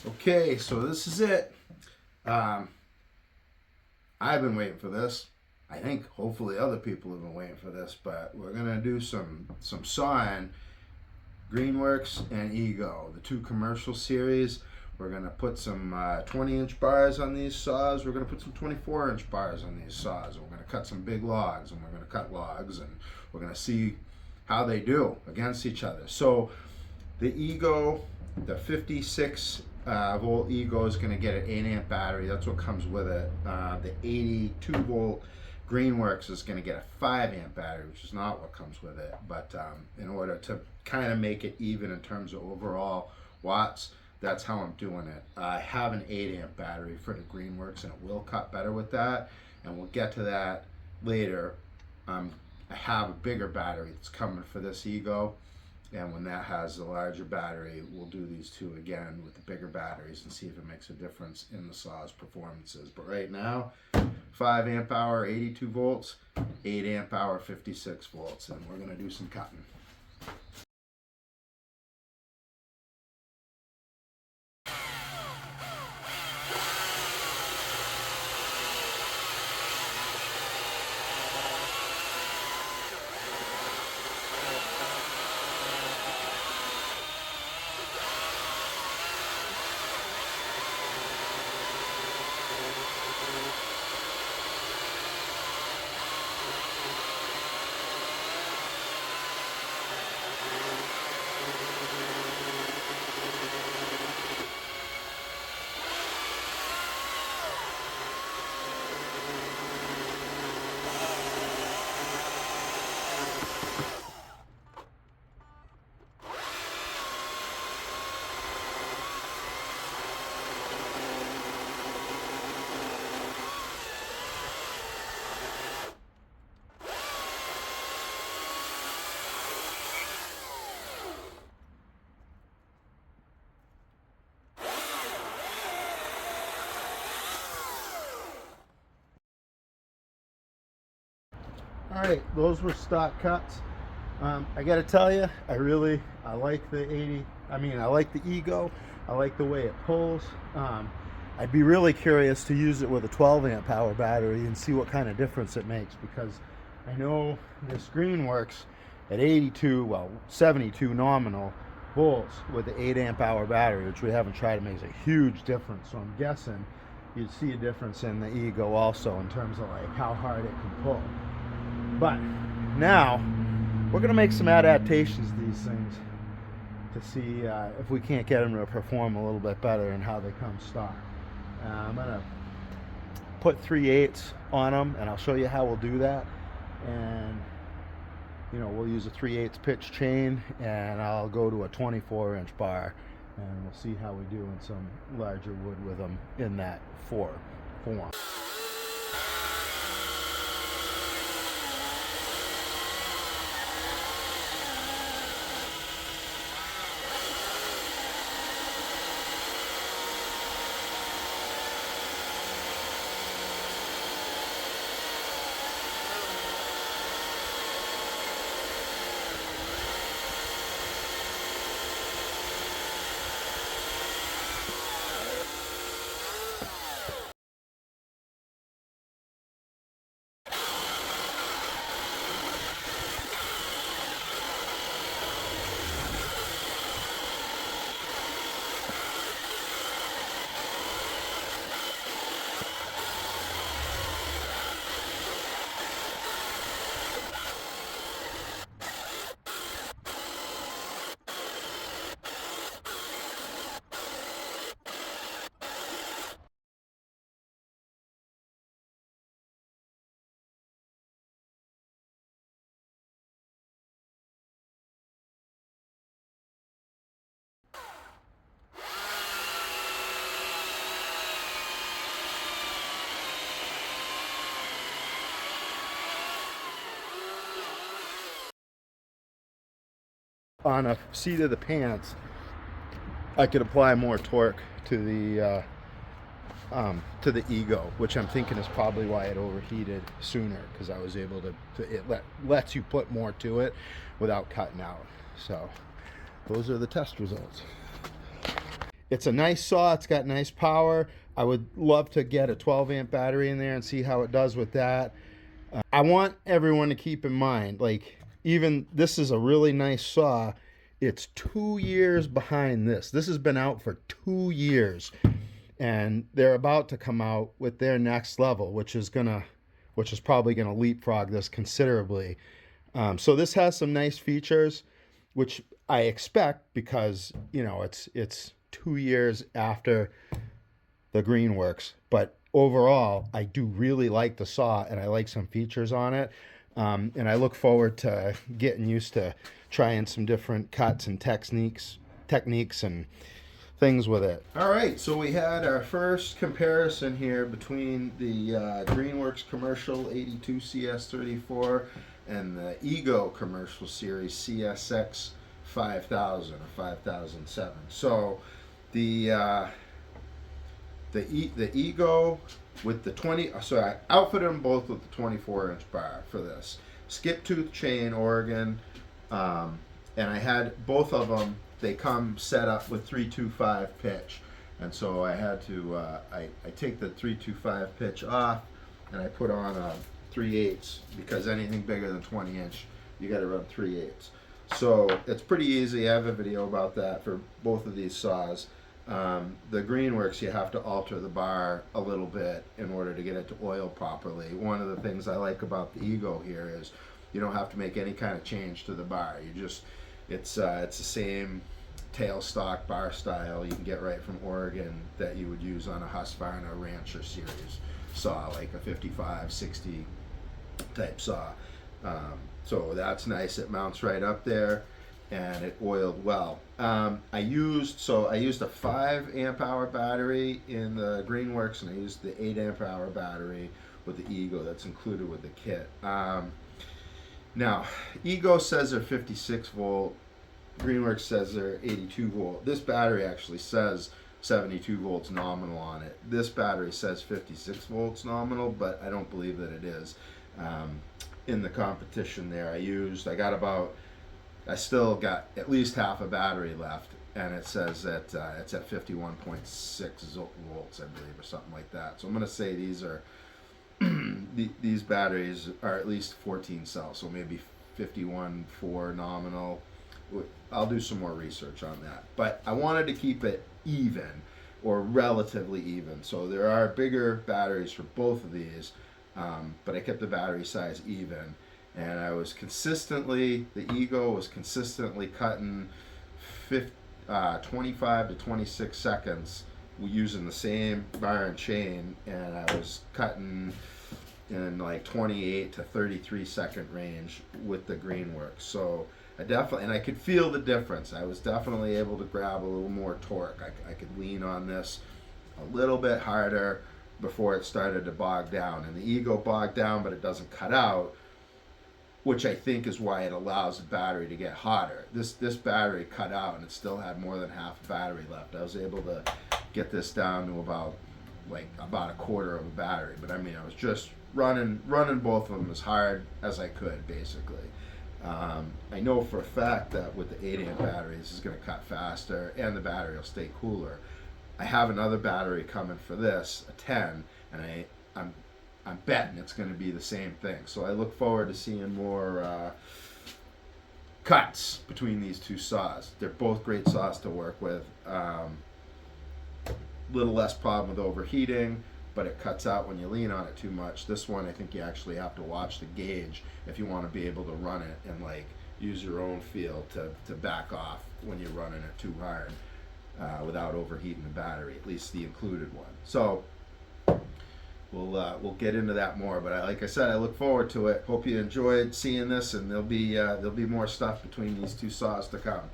Okay, so this is it. Um, I've been waiting for this. I think hopefully other people have been waiting for this, but we're gonna do some sawing. Greenworks and Ego, the two commercial series. We're gonna put some 20-inch bars on these saws. We're gonna put some 24-inch bars on these saws. And we're gonna cut some big logs, and we're gonna cut logs, and we're gonna see how they do against each other. So the Ego, the 56 volt Ego is going to get an 8 amp battery. That's what comes with it. The 82 volt Greenworks is going to get a 5 amp battery, which is not what comes with it. But in order to kind of make it even in terms of overall watts, that's how I'm doing it. I have an 8 amp battery for the Greenworks, and it will cut better with that. And we'll get to that later. I have a bigger battery that's coming for this Ego. And when that has a larger battery, we'll do these two again with the bigger batteries and see if it makes a difference in the saw's performances. But right now, 5 amp hour, 82 volts, 8 amp hour, 56 volts. And we're going to do some cutting. All right, those were stock cuts. I got to tell you, I like the 80. I like the Ego. I like the way it pulls. I'd be really curious to use it with a 12 amp hour battery and see what kind of difference it makes, because I know this Greenworks at 72 nominal volts with the 8 amp hour battery, which we haven't tried, it makes a huge difference. So I'm guessing you'd see a difference in the Ego also in terms of like how hard it can pull. But now we're going to make some adaptations to these things to see if we can't get them to perform a little bit better and how they come stock. I'm going to put 3/8 on them, and I'll show you how we'll do that. And we'll use a 3/8 pitch chain, and I'll go to a 24-inch bar, and we'll see how we do in some larger wood with them in that form. On a seat of the pants, I could apply more torque to the Ego, which I'm thinking is probably why it overheated sooner, because I was able to lets you put more to it without cutting out. So those are the test results. it's a nice saw. It's got nice power. I would love to get a 12 amp battery in there and see how it does with that. I want everyone to keep in mind, like, even this is a really nice saw. It's 2 years behind this. This has been out for 2 years, and they're about to come out with their next level, which is probably gonna leapfrog this considerably. So this has some nice features, which I expect because it's 2 years after the Greenworks, but overall, I do really like the saw, and I like some features on it. And I look forward to getting used to trying some different cuts and techniques and things with it. All right, so we had our first comparison here between the Greenworks Commercial 82 CS34 and the Ego Commercial Series CSX5000 or 5007. So the Ego with the 20, so I outfitted them both with the 24-inch bar for this. Skip tooth chain, Oregon, and I had both of them, they come set up with 325 pitch. And so I had to, I take the 325 pitch off and I put on a 3/8 because anything bigger than 20 inch, you got to run 3/8. So it's pretty easy. I have a video about that for both of these saws. The Greenworks, you have to alter the bar a little bit in order to get it to oil properly. One of the things I like about the Ego here is you don't have to make any kind of change to the bar. You just, it's the same tailstock bar style you can get right from Oregon that you would use on a Husqvarna Rancher series saw, like a 55, 60 type saw. So that's nice. It mounts right up there, and it oiled well. I used a 5 amp hour battery in the Greenworks, and I used the 8 amp hour battery with the Ego that's included with the kit. Now, Ego says they're 56 volt. Greenworks says they're 82 volt. This battery actually says 72 volts nominal on it. This battery says 56 volts nominal, but I don't believe that it is. In the competition there, I still got at least half a battery left, and it says that it's at 51.6 volts, I believe, or something like that. So I'm going to say these are these batteries are at least 14 cells, so maybe 51.4 nominal. I'll do some more research on that, but I wanted to keep it even or relatively even. So there are bigger batteries for both of these, but I kept the battery size even. And I was the Ego was consistently cutting 25 to 26 seconds using the same bar and chain, and I was cutting in like 28 to 33 second range with the Greenworks. So I could feel the difference. I was definitely able to grab a little more torque. I could lean on this a little bit harder before it started to bog down. And the Ego bogged down, but it doesn't cut out, which I think is why it allows the battery to get hotter. This battery cut out, and it still had more than half the battery left. I was able to get this down to about a quarter of a battery. But I mean, I was just running both of them as hard as I could, basically. I know for a fact that with the 8 amp battery, this is going to cut faster, and the battery will stay cooler. I have another battery coming for this, a 10, and I'm betting it's going to be the same thing. So I look forward to seeing more cuts between these two saws. They're both great saws to work with. Little less problem with overheating, but it cuts out when you lean on it too much. This one, I think you actually have to watch the gauge if you want to be able to run it and use your own feel to back off when you're running it too hard without overheating the battery, at least the included one. So we'll get into that more, but like I said, I look forward to it. Hope you enjoyed seeing this, and there'll be more stuff between these two saws to come.